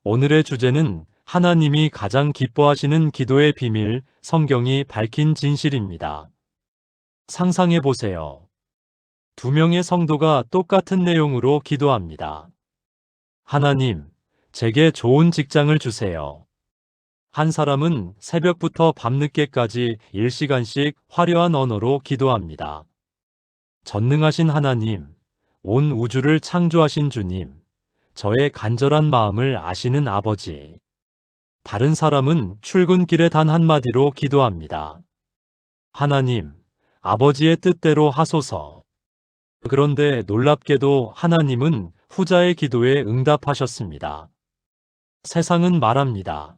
오늘의 주제는 하나님이 가장 기뻐하시는 기도의 비밀, 성경이 밝힌 진실입니다. 상상해 보세요. 두 명의 성도가 똑같은 내용으로 기도합니다. 하나님, 제게 좋은 직장을 주세요. 한 사람은 새벽부터 밤늦게까지 1시간씩 화려한 언어로 기도합니다. 전능하신 하나님, 온 우주를 창조하신 주님, 저의 간절한 마음을 아시는 아버지. 다른 사람은 출근길에 단 한마디로 기도합니다. 하나님, 아버지의 뜻대로 하소서. 그런데 놀랍게도 하나님은 후자의 기도에 응답하셨습니다. 세상은 말합니다.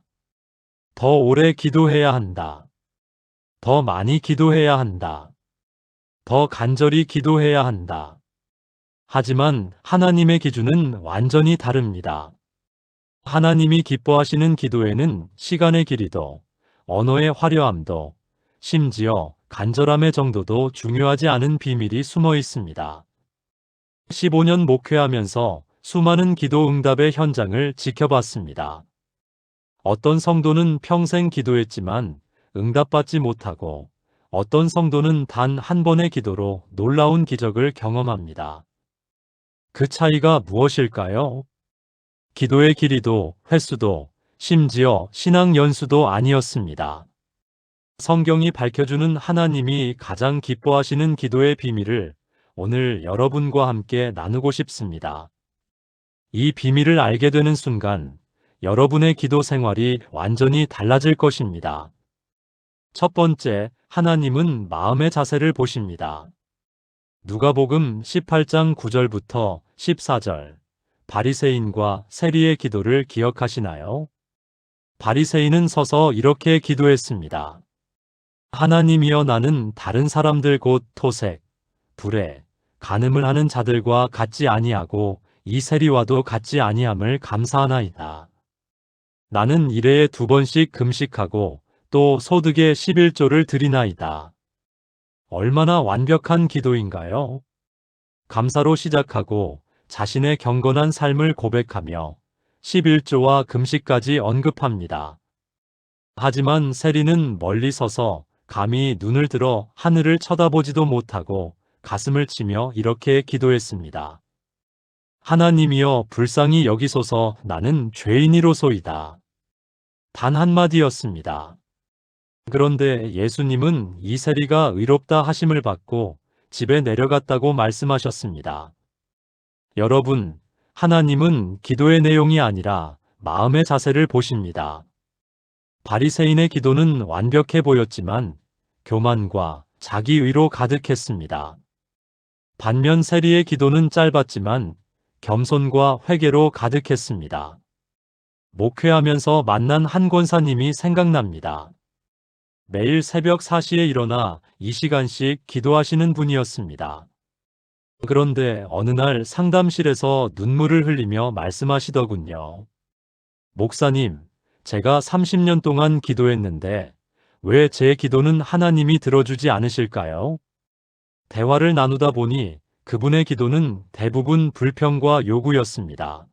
더 오래 기도해야 한다. 더 많이 기도해야 한다. 더 간절히 기도해야 한다. 하지만 하나님의 기준은 완전히 다릅니다. 하나님이 기뻐하시는 기도에는 시간의 길이도, 언어의 화려함도, 심지어 간절함의 정도도 중요하지 않은 비밀이 숨어 있습니다. 15년 목회하면서 수많은 기도 응답의 현장을 지켜봤습니다. 어떤 성도는 평생 기도했지만 응답받지 못하고, 어떤 성도는 단 한 번의 기도로 놀라운 기적을 경험합니다. 그 차이가 무엇일까요? 기도의 길이도, 횟수도, 심지어 신앙 연수도 아니었습니다. 성경이 밝혀주는 하나님이 가장 기뻐하시는 기도의 비밀을 오늘 여러분과 함께 나누고 싶습니다. 이 비밀을 알게 되는 순간 여러분의 기도 생활이 완전히 달라질 것입니다. 첫 번째, 하나님은 마음의 자세를 보십니다. 누가복음 18장 9절부터 14절. 바리새인과 세리의 기도를 기억하시나요? 바리새인은 서서 이렇게 기도했습니다. 하나님이여, 나는 다른 사람들 곧 토색, 불에, 간음을 하는 자들과 같지 아니하고 이 세리와도 같지 아니함을 감사하나이다. 나는 일회에 2번씩 금식하고 또 소득의 11조를 드리나이다. 얼마나 완벽한 기도인가요? 감사로 시작하고 자신의 경건한 삶을 고백하며 11조와 금식까지 언급합니다. 하지만 세리는 멀리 서서 감히 눈을 들어 하늘을 쳐다보지도 못하고 가슴을 치며 이렇게 기도했습니다. 하나님이여, 불쌍히 여기소서. 나는 죄인이로소이다. 단 한마디였습니다. 그런데 예수님은 이 세리가 의롭다 하심을 받고 집에 내려갔다고 말씀하셨습니다. 여러분, 하나님은 기도의 내용이 아니라 마음의 자세를 보십니다. 바리새인의 기도는 완벽해 보였지만 교만과 자기의로 가득했습니다. 반면 세리의 기도는 짧았지만 겸손과 회개로 가득했습니다. 목회하면서 만난 한 권사님이 생각납니다. 매일 새벽 4시에 일어나 2시간씩 기도하시는 분이었습니다. 그런데 어느 날 상담실에서 눈물을 흘리며 말씀하시더군요. 목사님, 제가 30년 동안 기도했는데 왜 제 기도는 하나님이 들어주지 않으실까요? 대화를 나누다 보니 그분의 기도는 대부분 불평과 요구였습니다.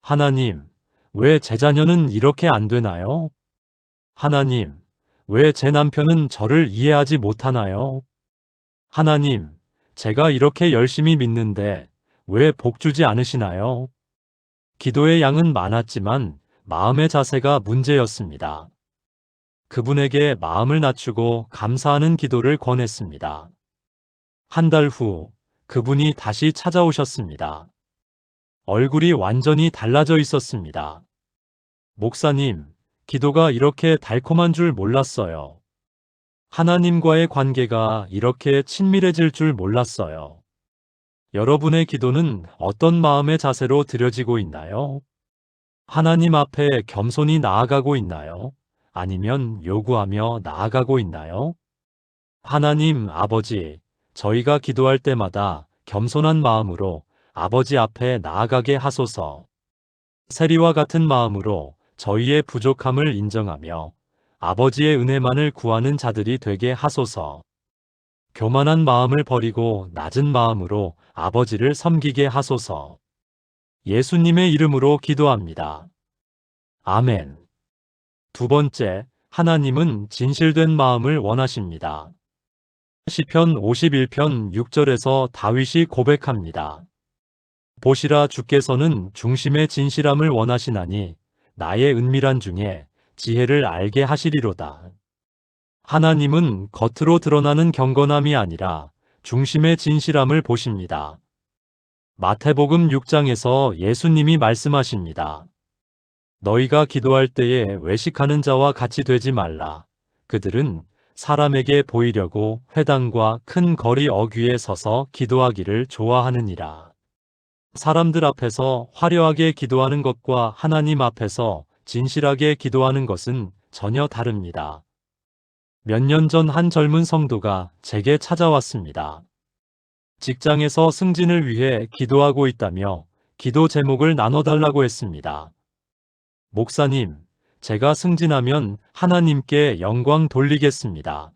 하나님, 왜 제 자녀는 이렇게 안 되나요? 하나님, 왜 제 남편은 저를 이해하지 못하나요? 하나님, 제가 이렇게 열심히 믿는데 왜 복 주지 않으시나요? 기도의 양은 많았지만 마음의 자세가 문제였습니다. 그분에게 마음을 낮추고 감사하는 기도를 권했습니다. 한 달 후 그분이 다시 찾아오셨습니다. 얼굴이 완전히 달라져 있었습니다. 목사님, 기도가 이렇게 달콤한 줄 몰랐어요. 하나님과의 관계가 이렇게 친밀해질 줄 몰랐어요. 여러분의 기도는 어떤 마음의 자세로 드려지고 있나요? 하나님 앞에 겸손히 나아가고 있나요? 아니면 요구하며 나아가고 있나요? 하나님 아버지, 저희가 기도할 때마다 겸손한 마음으로 아버지 앞에 나아가게 하소서. 세리와 같은 마음으로 저희의 부족함을 인정하며 아버지의 은혜만을 구하는 자들이 되게 하소서. 교만한 마음을 버리고 낮은 마음으로 아버지를 섬기게 하소서. 예수님의 이름으로 기도합니다. 아멘. 두 번째, 하나님은 진실된 마음을 원하십니다. 시편 51편 6절에서 다윗이 고백합니다. 보시라 주께서는 중심의 진실함을 원하시나니 나의 은밀한 중에 지혜를 알게 하시리로다. 하나님은 겉으로 드러나는 경건함이 아니라 중심의 진실함을 보십니다. 마태복음 6장에서 예수님이 말씀하십니다. 너희가 기도할 때에 외식하는 자와 같이 되지 말라. 그들은 사람에게 보이려고 회당과 큰 거리 어귀에 서서 기도하기를 좋아하느니라. 사람들 앞에서 화려하게 기도하는 것과 하나님 앞에서 진실하게 기도하는 것은 전혀 다릅니다. 몇 년 전 한 젊은 성도가 제게 찾아왔습니다. 직장에서 승진을 위해 기도하고 있다며 기도 제목을 나눠달라고 했습니다. 목사님, 제가 승진하면 하나님께 영광 돌리겠습니다.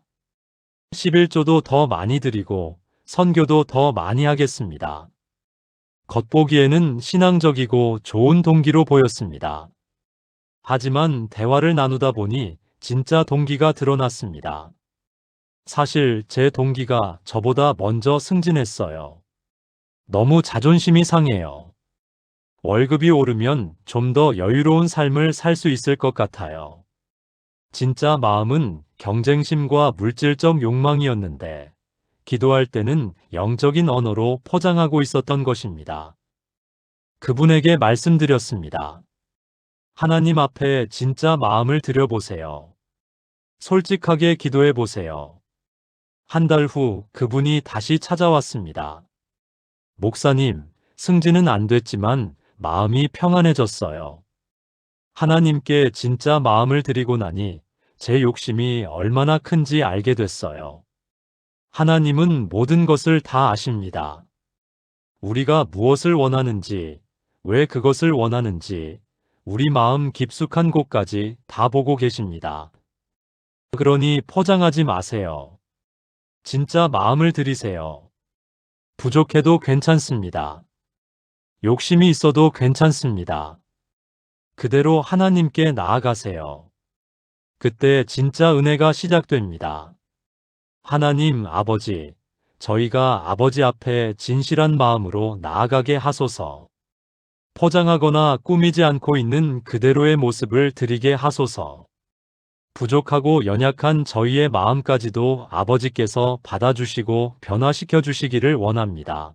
11조도 더 많이 드리고 선교도 더 많이 하겠습니다. 겉보기에는 신앙적이고 좋은 동기로 보였습니다. 하지만 대화를 나누다 보니 진짜 동기가 드러났습니다. 사실 제 동기가 저보다 먼저 승진했어요. 너무 자존심이 상해요. 월급이 오르면 좀 더 여유로운 삶을 살 수 있을 것 같아요. 진짜 마음은 경쟁심과 물질적 욕망이었는데, 기도할 때는 영적인 언어로 포장하고 있었던 것입니다. 그분에게 말씀드렸습니다. 하나님 앞에 진짜 마음을 들여보세요. 솔직하게 기도해 보세요. 한 달 후 그분이 다시 찾아왔습니다. 목사님, 승진은 안 됐지만 마음이 평안해졌어요. 하나님께 진짜 마음을 드리고 나니 제 욕심이 얼마나 큰지 알게 됐어요. 하나님은 모든 것을 다 아십니다. 우리가 무엇을 원하는지, 왜 그것을 원하는지, 우리 마음 깊숙한 곳까지 다 보고 계십니다. 그러니 포장하지 마세요. 진짜 마음을 들이세요. 부족해도 괜찮습니다. 욕심이 있어도 괜찮습니다. 그대로 하나님께 나아가세요. 그때 진짜 은혜가 시작됩니다. 하나님 아버지, 저희가 아버지 앞에 진실한 마음으로 나아가게 하소서. 포장하거나 꾸미지 않고 있는 그대로의 모습을 드리게 하소서. 부족하고 연약한 저희의 마음까지도 아버지께서 받아주시고 변화시켜 주시기를 원합니다.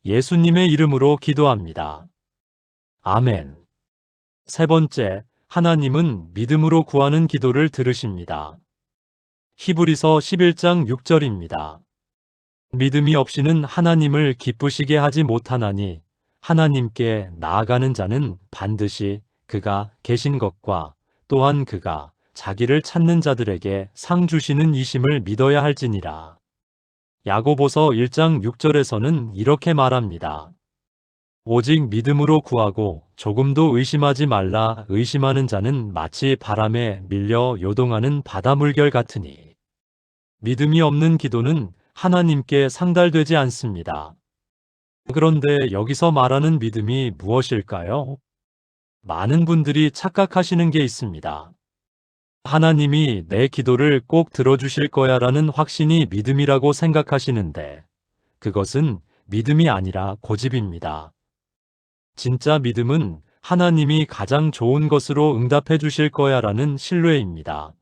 예수님의 이름으로 기도합니다. 아멘. 세 번째, 하나님은 믿음으로 구하는 기도를 들으십니다. 히브리서 11장 6절입니다. 믿음이 없이는 하나님을 기쁘시게 하지 못하나니 하나님께 나아가는 자는 반드시 그가 계신 것과 또한 그가 자기를 찾는 자들에게 상 주시는 이심을 믿어야 할지니라. 야고보서 1장 6절에서는 이렇게 말합니다. 오직 믿음으로 구하고 조금도 의심하지 말라. 의심하는 자는 마치 바람에 밀려 요동하는 바다 물결 같으니. 믿음이 없는 기도는 하나님께 상달되지 않습니다. 그런데 여기서 말하는 믿음이 무엇일까요? 많은 분들이 착각하시는 게 있습니다. 하나님이 내 기도를 꼭 들어주실 거야 라는 확신이 믿음이라고 생각하시는데, 그것은 믿음이 아니라 고집입니다. 진짜 믿음은 하나님이 가장 좋은 것으로 응답해 주실 거야 라는 신뢰입니다.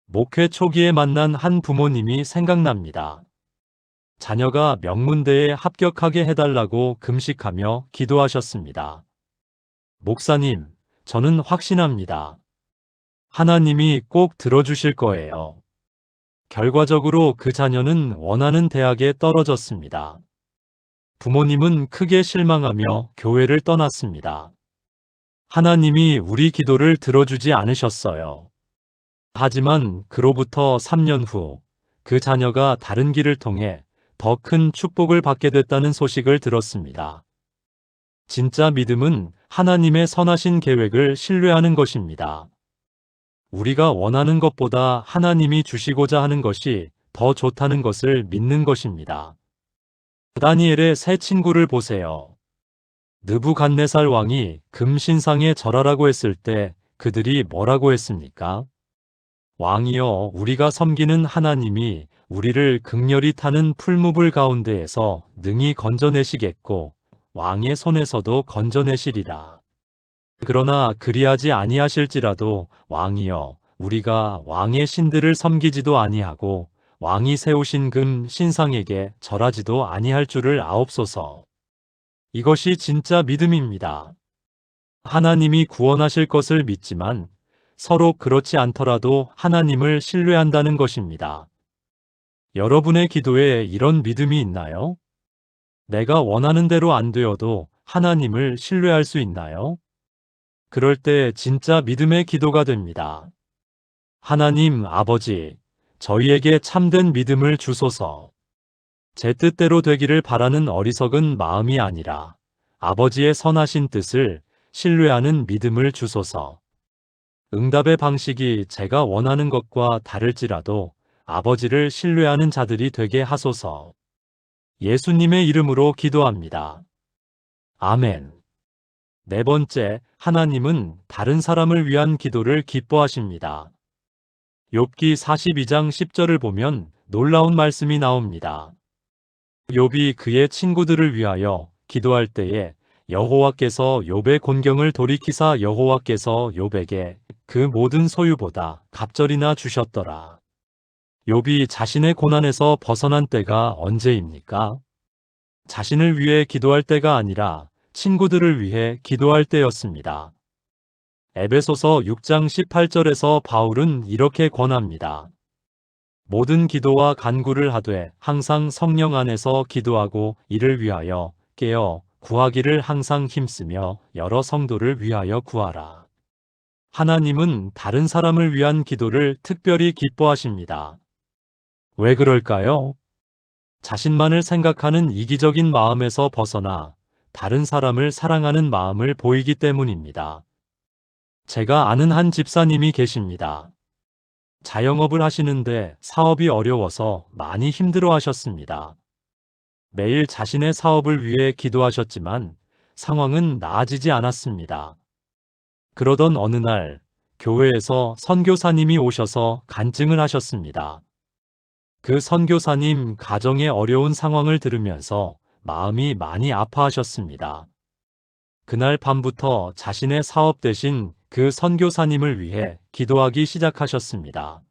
목회 초기에 만난 한 부모님이 생각납니다. 자녀가 명문대에 합격하게 해달라고 금식하며 기도하셨습니다. 목사님, 저는 확신합니다. 하나님이 꼭 들어주실 거예요. 결과적으로 그 자녀는 원하는 대학에 떨어졌습니다. 부모님은 크게 실망하며 교회를 떠났습니다. 하나님이 우리 기도를 들어주지 않으셨어요. 하지만 그로부터 3년 후 그 자녀가 다른 길을 통해 더 큰 축복을 받게 됐다는 소식을 들었습니다. 진짜 믿음은 하나님의 선하신 계획을 신뢰하는 것입니다. 우리가 원하는 것보다 하나님이 주시고자 하는 것이 더 좋다는 것을 믿는 것입니다. 다니엘의 세 친구를 보세요. 느부갓네살 왕이 금신상에 절하라고 했을 때 그들이 뭐라고 했습니까? 왕이여, 우리가 섬기는 하나님이 우리를 극렬히 타는 풀무불 가운데에서 능히 건져내시겠고 왕의 손에서도 건져내시리라. 그러나 그리하지 아니하실지라도 왕이여, 우리가 왕의 신들을 섬기지도 아니하고 왕이 세우신 금 신상에게 절하지도 아니할 줄을 아옵소서. 이것이 진짜 믿음입니다. 하나님이 구원하실 것을 믿지만 서로 그렇지 않더라도 하나님을 신뢰한다는 것입니다. 여러분의 기도에 이런 믿음이 있나요? 내가 원하는 대로 안 되어도 하나님을 신뢰할 수 있나요? 그럴 때 진짜 믿음의 기도가 됩니다. 하나님 아버지, 저희에게 참된 믿음을 주소서. 제 뜻대로 되기를 바라는 어리석은 마음이 아니라 아버지의 선하신 뜻을 신뢰하는 믿음을 주소서. 응답의 방식이 제가 원하는 것과 다를지라도 아버지를 신뢰하는 자들이 되게 하소서. 예수님의 이름으로 기도합니다. 아멘. 네 번째, 하나님은 다른 사람을 위한 기도를 기뻐하십니다. 욥기 42장 10절을 보면 놀라운 말씀이 나옵니다. 욥이 그의 친구들을 위하여 기도할 때에 여호와께서 욥의 곤경을 돌이키사 여호와께서 욥에게 그 모든 소유보다 갑절이나 주셨더라. 욥이 자신의 고난에서 벗어난 때가 언제입니까? 자신을 위해 기도할 때가 아니라 친구들을 위해 기도할 때였습니다. 에베소서 6장 18절에서 바울은 이렇게 권합니다. 모든 기도와 간구를 하되 항상 성령 안에서 기도하고 이를 위하여 깨어 구하기를 항상 힘쓰며 여러 성도를 위하여 구하라. 하나님은 다른 사람을 위한 기도를 특별히 기뻐하십니다. 왜 그럴까요? 자신만을 생각하는 이기적인 마음에서 벗어나 다른 사람을 사랑하는 마음을 보이기 때문입니다. 제가 아는 한 집사님이 계십니다. 자영업을 하시는데 사업이 어려워서 많이 힘들어 하셨습니다. 매일 자신의 사업을 위해 기도하셨지만 상황은 나아지지 않았습니다. 그러던 어느 날 교회에서 선교사님이 오셔서 간증을 하셨습니다. 그 선교사님 가정의 어려운 상황을 들으면서 마음이 많이 아파하셨습니다. 그날 밤부터 자신의 사업 대신 그 선교사님을 위해 기도하기 시작하셨습니다.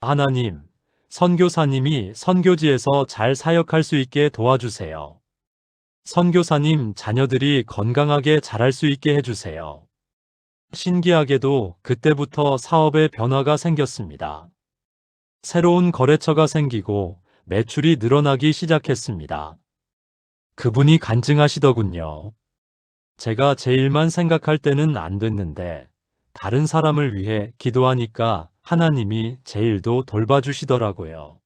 하나님, 선교사님이 선교지에서 잘 사역할 수 있게 도와주세요. 선교사님 자녀들이 건강하게 자랄 수 있게 해주세요. 신기하게도 그때부터 사업에 변화가 생겼습니다. 새로운 거래처가 생기고 매출이 늘어나기 시작했습니다. 그분이 간증하시더군요. 제가 제 일만 생각할 때는 안 됐는데 다른 사람을 위해 기도하니까 하나님이 제 일도 돌봐주시더라고요.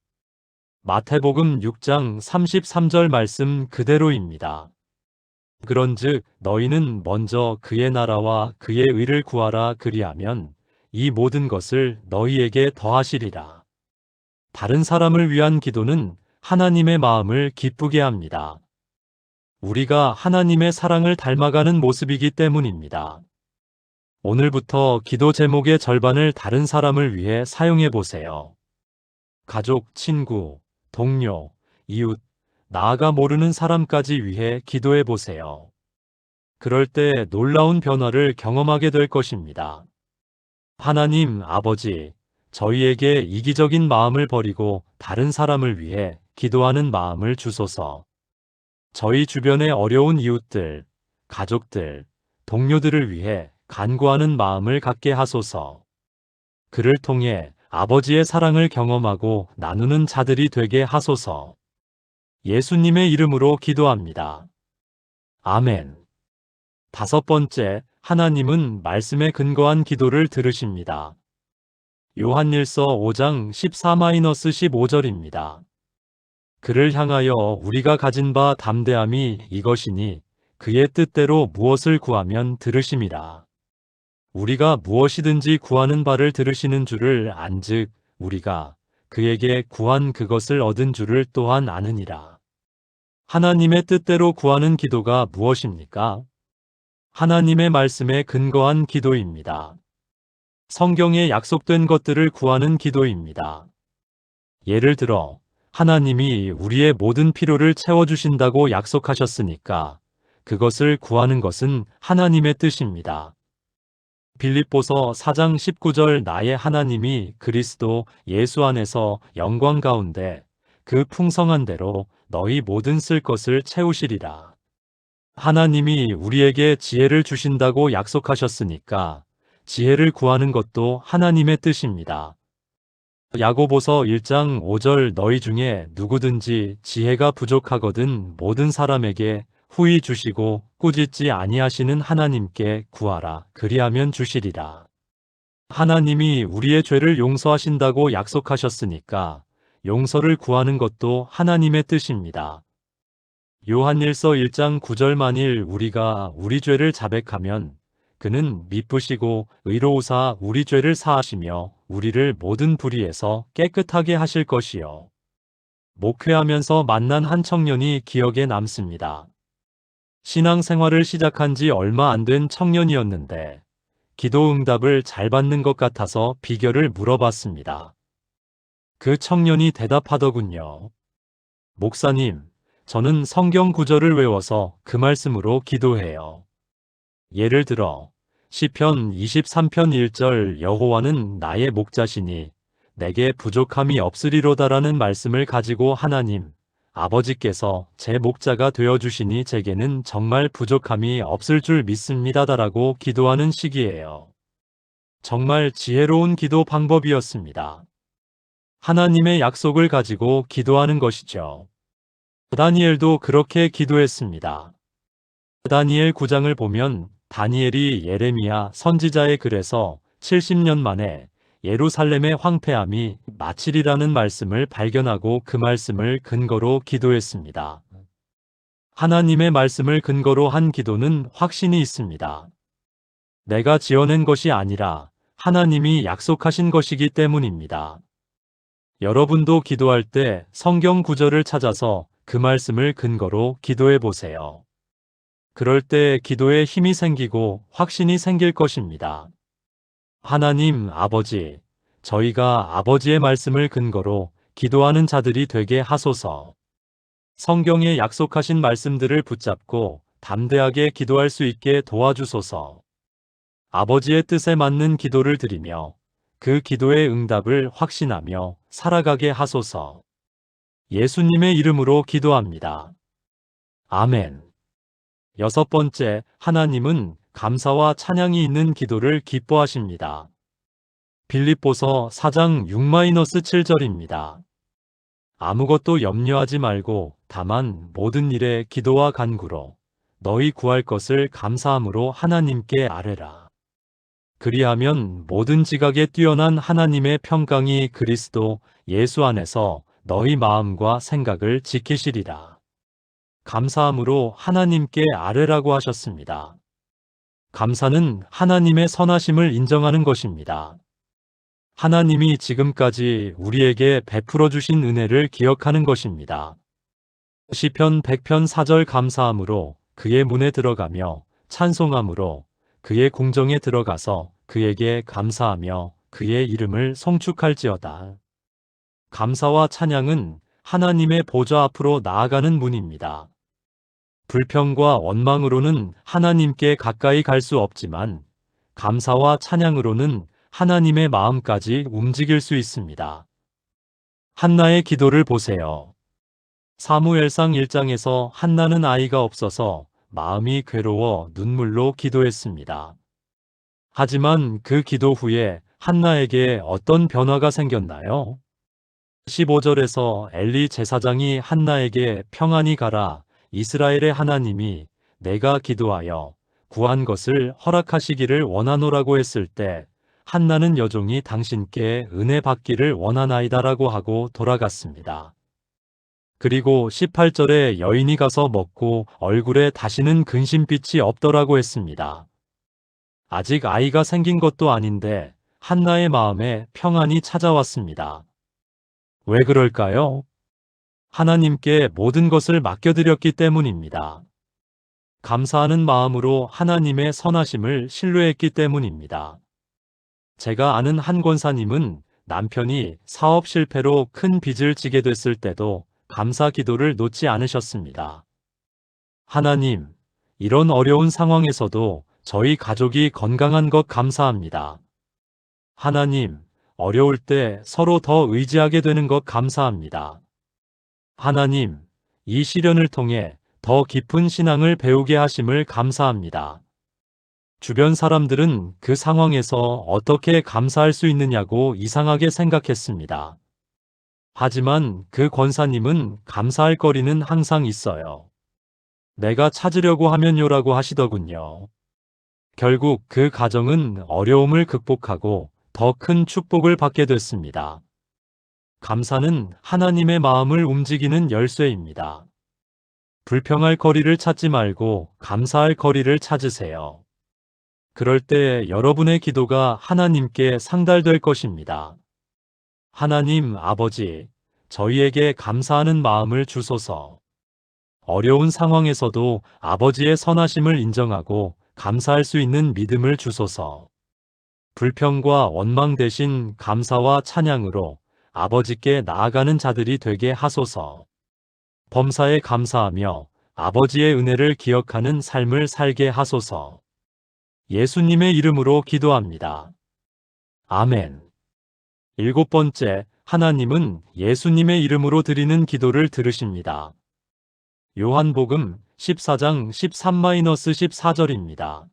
마태복음 6장 33절 말씀 그대로입니다. 그런즉 너희는 먼저 그의 나라와 그의 의를 구하라. 그리하면 이 모든 것을 너희에게 더하시리라. 다른 사람을 위한 기도는 하나님의 마음을 기쁘게 합니다. 우리가 하나님의 사랑을 닮아가는 모습이기 때문입니다. 오늘부터 기도 제목의 절반을 다른 사람을 위해 사용해 보세요. 가족, 친구, 동료, 이웃, 나아가 모르는 사람까지 위해 기도해 보세요. 그럴 때 놀라운 변화를 경험하게 될 것입니다. 하나님 아버지, 저희에게 이기적인 마음을 버리고 다른 사람을 위해 기도하는 마음을 주소서. 저희 주변의 어려운 이웃들, 가족들, 동료들을 위해 간구하는 마음을 갖게 하소서. 그를 통해 아버지의 사랑을 경험하고 나누는 자들이 되게 하소서. 예수님의 이름으로 기도합니다. 아멘. 다섯 번째, 하나님은 말씀에 근거한 기도를 들으십니다. 요한일서 5장 14-15절입니다. 그를 향하여 우리가 가진 바 담대함이 이것이니 그의 뜻대로 무엇을 구하면 들으심이라. 우리가 무엇이든지 구하는 바를 들으시는 줄을 안즉 우리가 그에게 구한 그것을 얻은 줄을 또한 아느니라. 하나님의 뜻대로 구하는 기도가 무엇입니까? 하나님의 말씀에 근거한 기도입니다. 성경에 약속된 것들을 구하는 기도입니다. 예를 들어, 하나님이 우리의 모든 필요를 채워주신다고 약속하셨으니까 그것을 구하는 것은 하나님의 뜻입니다. 빌립보서 4장 19절 나의 하나님이 그리스도 예수 안에서 영광 가운데 그 풍성한 대로 너희 모든 쓸 것을 채우시리라. 하나님이 우리에게 지혜를 주신다고 약속하셨으니까 지혜를 구하는 것도 하나님의 뜻입니다. 야고보서 1장 5절 너희 중에 누구든지 지혜가 부족하거든 모든 사람에게 후히 주시고 꾸짖지 아니하시는 하나님께 구하라 그리하면 주시리라. 하나님이 우리의 죄를 용서하신다고 약속하셨으니까 용서를 구하는 것도 하나님의 뜻입니다. 요한일서 1장 9절 만일 우리가 우리 죄를 자백하면 그는 미쁘시고 의로우사 우리 죄를 사하시며 우리를 모든 불의에서 깨끗하게 하실 것이요. 목회하면서 만난 한 청년이 기억에 남습니다. 신앙생활을 시작한 지 얼마 안 된 청년이었는데 기도 응답을 잘 받는 것 같아서 비결을 물어봤습니다. 그 청년이 대답하더군요. 목사님, 저는 성경 구절을 외워서 그 말씀으로 기도해요. 예를 들어 시편 23편 1절 여호와는 나의 목자시니 내게 부족함이 없으리로다라는 말씀을 가지고 하나님, 아버지께서 제 목자가 되어주시니 제게는 정말 부족함이 없을 줄 믿습니다다라고 기도하는 시기예요. 정말 지혜로운 기도 방법이었습니다. 하나님의 약속을 가지고 기도하는 것이죠. 다니엘도 그렇게 기도했습니다. 다니엘 9장을 보면 다니엘이 예레미야 선지자의 글에서 70년 만에 예루살렘의 황폐함이 마치리라는 말씀을 발견하고 그 말씀을 근거로 기도했습니다. 하나님의 말씀을 근거로 한 기도는 확신이 있습니다. 내가 지어낸 것이 아니라 하나님이 약속하신 것이기 때문입니다. 여러분도 기도할 때 성경 구절을 찾아서 그 말씀을 근거로 기도해 보세요. 그럴 때 기도에 힘이 생기고 확신이 생길 것입니다. 하나님 아버지, 저희가 아버지의 말씀을 근거로 기도하는 자들이 되게 하소서. 성경에 약속하신 말씀들을 붙잡고 담대하게 기도할 수 있게 도와주소서. 아버지의 뜻에 맞는 기도를 드리며 그 기도의 응답을 확신하며 살아가게 하소서. 예수님의 이름으로 기도합니다. 아멘. 6번째, 하나님은 감사와 찬양이 있는 기도를 기뻐하십니다. 빌립보서 4장 6-7절입니다. 아무것도 염려하지 말고 다만 모든 일에 기도와 간구로 너희 구할 것을 감사함으로 하나님께 아뢰라. 그리하면 모든 지각에 뛰어난 하나님의 평강이 그리스도 예수 안에서 너희 마음과 생각을 지키시리라. 감사함으로 하나님께 아뢰라고 하셨습니다. 감사는 하나님의 선하심을 인정하는 것입니다. 하나님이 지금까지 우리에게 베풀어 주신 은혜를 기억하는 것입니다. 시편 100편 4절 감사함으로 그의 문에 들어가며 찬송함으로 그의 궁정에 들어가서 그에게 감사하며 그의 이름을 송축할지어다. 감사와 찬양은 하나님의 보좌 앞으로 나아가는 문입니다. 불평과 원망으로는 하나님께 가까이 갈 수 없지만 감사와 찬양으로는 하나님의 마음까지 움직일 수 있습니다. 한나의 기도를 보세요. 사무엘상 1장에서 한나는 아이가 없어서 마음이 괴로워 눈물로 기도했습니다. 하지만 그 기도 후에 한나에게 어떤 변화가 생겼나요? 15절에서 엘리 제사장이 한나에게 평안히 가라. 이스라엘의 하나님이 내가 기도하여 구한 것을 허락하시기를 원하노라고 했을 때 한나는 여종이 당신께 은혜 받기를 원하나이다라고 하고 돌아갔습니다. 그리고 18절에 여인이 가서 먹고 얼굴에 다시는 근심빛이 없더라고 했습니다. 아직 아이가 생긴 것도 아닌데 한나의 마음에 평안이 찾아왔습니다. 왜 그럴까요? 하나님께 모든 것을 맡겨드렸기 때문입니다. 감사하는 마음으로 하나님의 선하심을 신뢰했기 때문입니다. 제가 아는 한 권사님은 남편이 사업 실패로 큰 빚을 지게 됐을 때도 감사 기도를 놓지 않으셨습니다. 하나님, 이런 어려운 상황에서도 저희 가족이 건강한 것 감사합니다. 하나님, 어려울 때 서로 더 의지하게 되는 것 감사합니다. 하나님, 이 시련을 통해 더 깊은 신앙을 배우게 하심을 감사합니다. 주변 사람들은 그 상황에서 어떻게 감사할 수 있느냐고 이상하게 생각했습니다. 하지만 그 권사님은 감사할 거리는 항상 있어요. 내가 찾으려고 하면요라고 하시더군요. 결국 그 가정은 어려움을 극복하고 더 큰 축복을 받게 됐습니다. 감사는 하나님의 마음을 움직이는 열쇠입니다. 불평할 거리를 찾지 말고 감사할 거리를 찾으세요. 그럴 때 여러분의 기도가 하나님께 상달될 것입니다. 하나님 아버지, 저희에게 감사하는 마음을 주소서. 어려운 상황에서도 아버지의 선하심을 인정하고 감사할 수 있는 믿음을 주소서. 불평과 원망 대신 감사와 찬양으로 아버지께 나아가는 자들이 되게 하소서. 범사에 감사하며 아버지의 은혜를 기억하는 삶을 살게 하소서. 예수님의 이름으로 기도합니다. 아멘. 7번째, 하나님은 예수님의 이름으로 드리는 기도를 들으십니다. 요한복음 14장 13-14절입니다.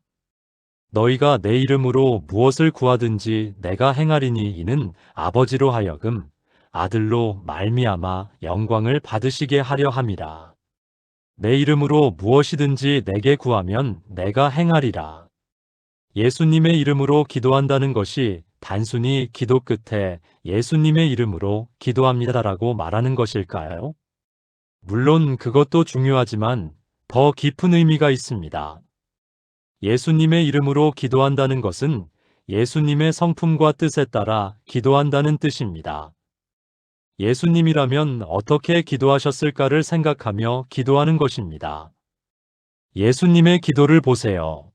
너희가 내 이름으로 무엇을 구하든지 내가 행하리니 이는 아버지로 하여금 아들로 말미암아 영광을 받으시게 하려 함이라. 내 이름으로 무엇이든지 내게 구하면 내가 행하리라. 예수님의 이름으로 기도한다는 것이 단순히 기도 끝에 예수님의 이름으로 기도합니다라고 말하는 것일까요? 물론 그것도 중요하지만 더 깊은 의미가 있습니다. 예수님의 이름으로 기도한다는 것은 예수님의 성품과 뜻에 따라 기도한다는 뜻입니다. 예수님이라면 어떻게 기도하셨을까를 생각하며 기도하는 것입니다. 예수님의 기도를 보세요.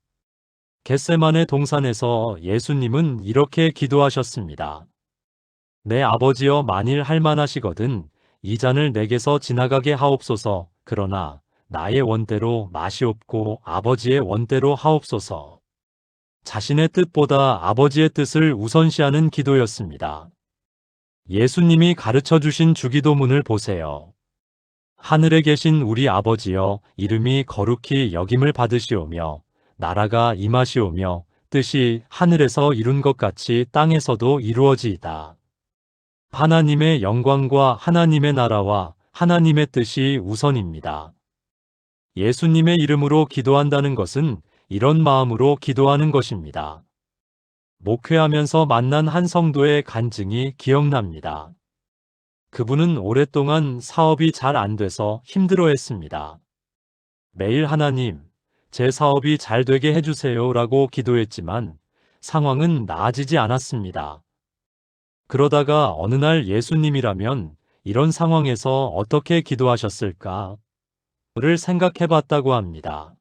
겟세마네 동산에서 예수님은 이렇게 기도하셨습니다. 내 아버지여 만일 할만하시거든 이 잔을 내게서 지나가게 하옵소서. 그러나 나의 원대로 마시옵고 아버지의 원대로 하옵소서. 자신의 뜻보다 아버지의 뜻을 우선시하는 기도였습니다. 예수님이 가르쳐 주신 주기도문을 보세요. 하늘에 계신 우리 아버지여 이름이 거룩히 여김을 받으시오며 나라가 임하시오며 뜻이 하늘에서 이룬 것 같이 땅에서도 이루어지이다. 하나님의 영광과 하나님의 나라와 하나님의 뜻이 우선입니다. 예수님의 이름으로 기도한다는 것은 이런 마음으로 기도하는 것입니다. 목회하면서 만난 한 성도의 간증이 기억납니다. 그분은 오랫동안 사업이 잘 안 돼서 힘들어했습니다. 매일 하나님, 제 사업이 잘 되게 해주세요 라고 기도했지만 상황은 나아지지 않았습니다. 그러다가 어느 날 예수님이라면 이런 상황에서 어떻게 기도하셨을까? 를 생각해 봤다고 합니다.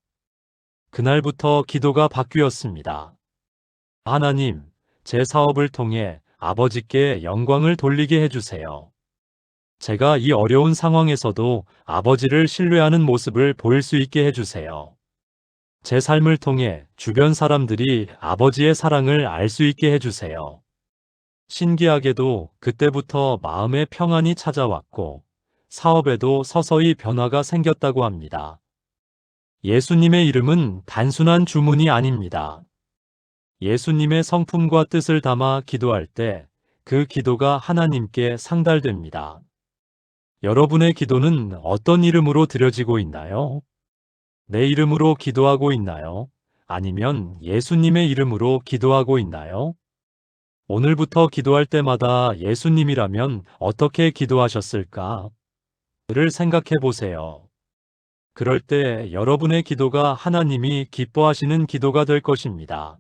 그날부터 기도가 바뀌었습니다. 하나님, 제 사업을 통해 아버지께 영광을 돌리게 해주세요. 제가 이 어려운 상황에서도 아버지를 신뢰하는 모습을 보일 수 있게 해주세요. 제 삶을 통해 주변 사람들이 아버지의 사랑을 알 수 있게 해주세요. 신기하게도 그때부터 마음의 평안이 찾아왔고 사업에도 서서히 변화가 생겼다고 합니다. 예수님의 이름은 단순한 주문이 아닙니다. 예수님의 성품과 뜻을 담아 기도할 때 그 기도가 하나님께 상달됩니다. 여러분의 기도는 어떤 이름으로 드려지고 있나요? 내 이름으로 기도하고 있나요? 아니면 예수님의 이름으로 기도하고 있나요? 오늘부터 기도할 때마다 예수님이라면 어떻게 기도하셨을까? 를 생각해 보세요. 그럴 때 여러분의 기도가 하나님이 기뻐하시는 기도가 될 것입니다.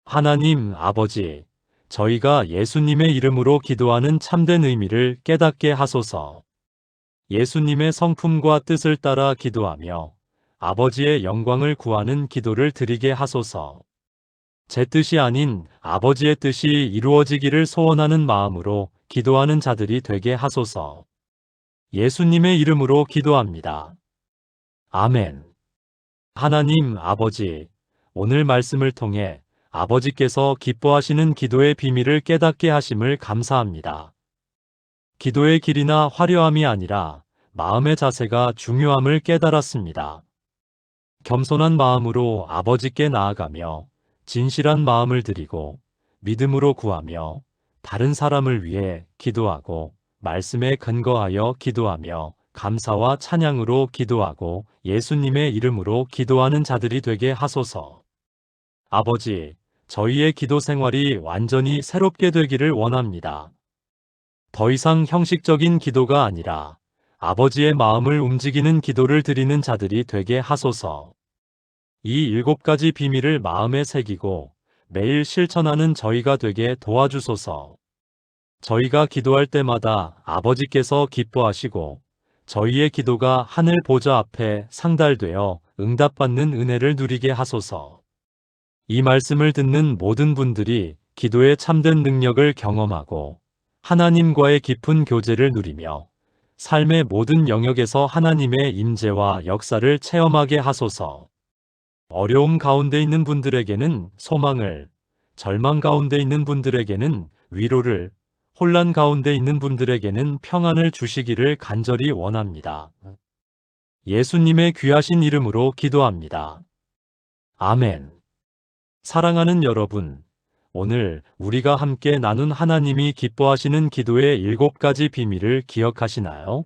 하나님 아버지, 저희가 예수님의 이름으로 기도하는 참된 의미를 깨닫게 하소서. 예수님의 성품과 뜻을 따라 기도하며 아버지의 영광을 구하는 기도를 드리게 하소서. 제 뜻이 아닌 아버지의 뜻이 이루어지기를 소원하는 마음으로 기도하는 자들이 되게 하소서. 예수님의 이름으로 기도합니다. 아멘. 하나님 아버지, 오늘 말씀을 통해 아버지께서 기뻐하시는 기도의 비밀을 깨닫게 하심을 감사합니다. 기도의 길이나 화려함이 아니라 마음의 자세가 중요함을 깨달았습니다. 겸손한 마음으로 아버지께 나아가며 진실한 마음을 드리고 믿음으로 구하며 다른 사람을 위해 기도하고 말씀에 근거하여 기도하며 감사와 찬양으로 기도하고 예수님의 이름으로 기도하는 자들이 되게 하소서. 아버지, 저희의 기도 생활이 완전히 새롭게 되기를 원합니다. 더 이상 형식적인 기도가 아니라 아버지의 마음을 움직이는 기도를 드리는 자들이 되게 하소서. 이 7가지 비밀을 마음에 새기고 매일 실천하는 저희가 되게 도와주소서. 저희가 기도할 때마다 아버지께서 기뻐하시고 저희의 기도가 하늘 보좌 앞에 상달되어 응답받는 은혜를 누리게 하소서. 이 말씀을 듣는 모든 분들이 기도의 참된 능력을 경험하고 하나님과의 깊은 교제를 누리며 삶의 모든 영역에서 하나님의 임재와 역사를 체험하게 하소서. 어려움 가운데 있는 분들에게는 소망을, 절망 가운데 있는 분들에게는 위로를, 혼란 가운데 있는 분들에게는 평안을 주시기를 간절히 원합니다. 예수님의 귀하신 이름으로 기도합니다. 아멘. 사랑하는 여러분, 오늘 우리가 함께 나눈 하나님이 기뻐하시는 기도의 7가지 비밀을 기억하시나요?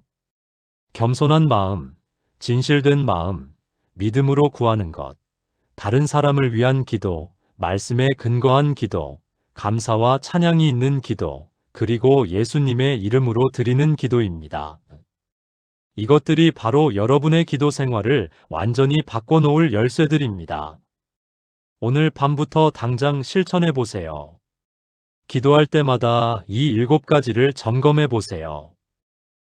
겸손한 마음, 진실된 마음, 믿음으로 구하는 것, 다른 사람을 위한 기도, 말씀에 근거한 기도, 감사와 찬양이 있는 기도, 그리고 예수님의 이름으로 드리는 기도입니다. 이것들이 바로 여러분의 기도 생활을 완전히 바꿔놓을 열쇠들입니다. 오늘 밤부터 당장 실천해 보세요. 기도할 때마다 이 7가지를 점검해 보세요.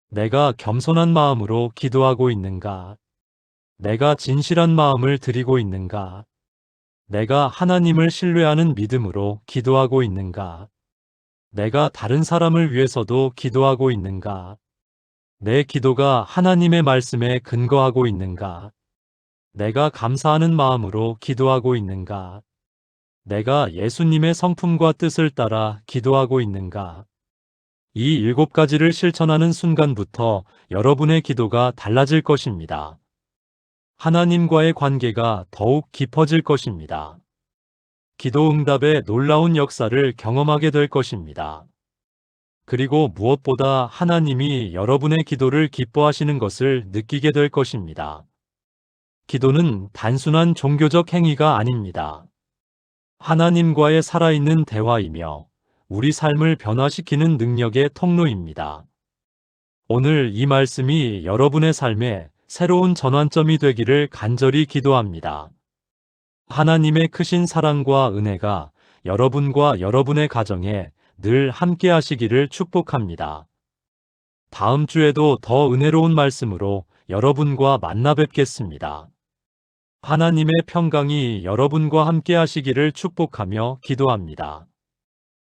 내가 겸손한 마음으로 기도하고 있는가? 내가 진실한 마음을 드리고 있는가? 내가 하나님을 신뢰하는 믿음으로 기도하고 있는가? 내가 다른 사람을 위해서도 기도하고 있는가? 내 기도가 하나님의 말씀에 근거하고 있는가? 내가 감사하는 마음으로 기도하고 있는가? 내가 예수님의 성품과 뜻을 따라 기도하고 있는가? 이 7가지를 실천하는 순간부터 여러분의 기도가 달라질 것입니다. 하나님과의 관계가 더욱 깊어질 것입니다. 기도 응답의 놀라운 역사를 경험하게 될 것입니다. 그리고 무엇보다 하나님이 여러분의 기도를 기뻐하시는 것을 느끼게 될 것입니다. 기도는 단순한 종교적 행위가 아닙니다. 하나님과의 살아있는 대화이며 우리 삶을 변화시키는 능력의 통로입니다. 오늘 이 말씀이 여러분의 삶에 새로운 전환점이 되기를 간절히 기도합니다. 하나님의 크신 사랑과 은혜가 여러분과 여러분의 가정에 늘 함께 하시기를 축복합니다. 다음 주에도 더 은혜로운 말씀으로 여러분과 만나 뵙겠습니다. 하나님의 평강이 여러분과 함께 하시기를 축복하며 기도합니다.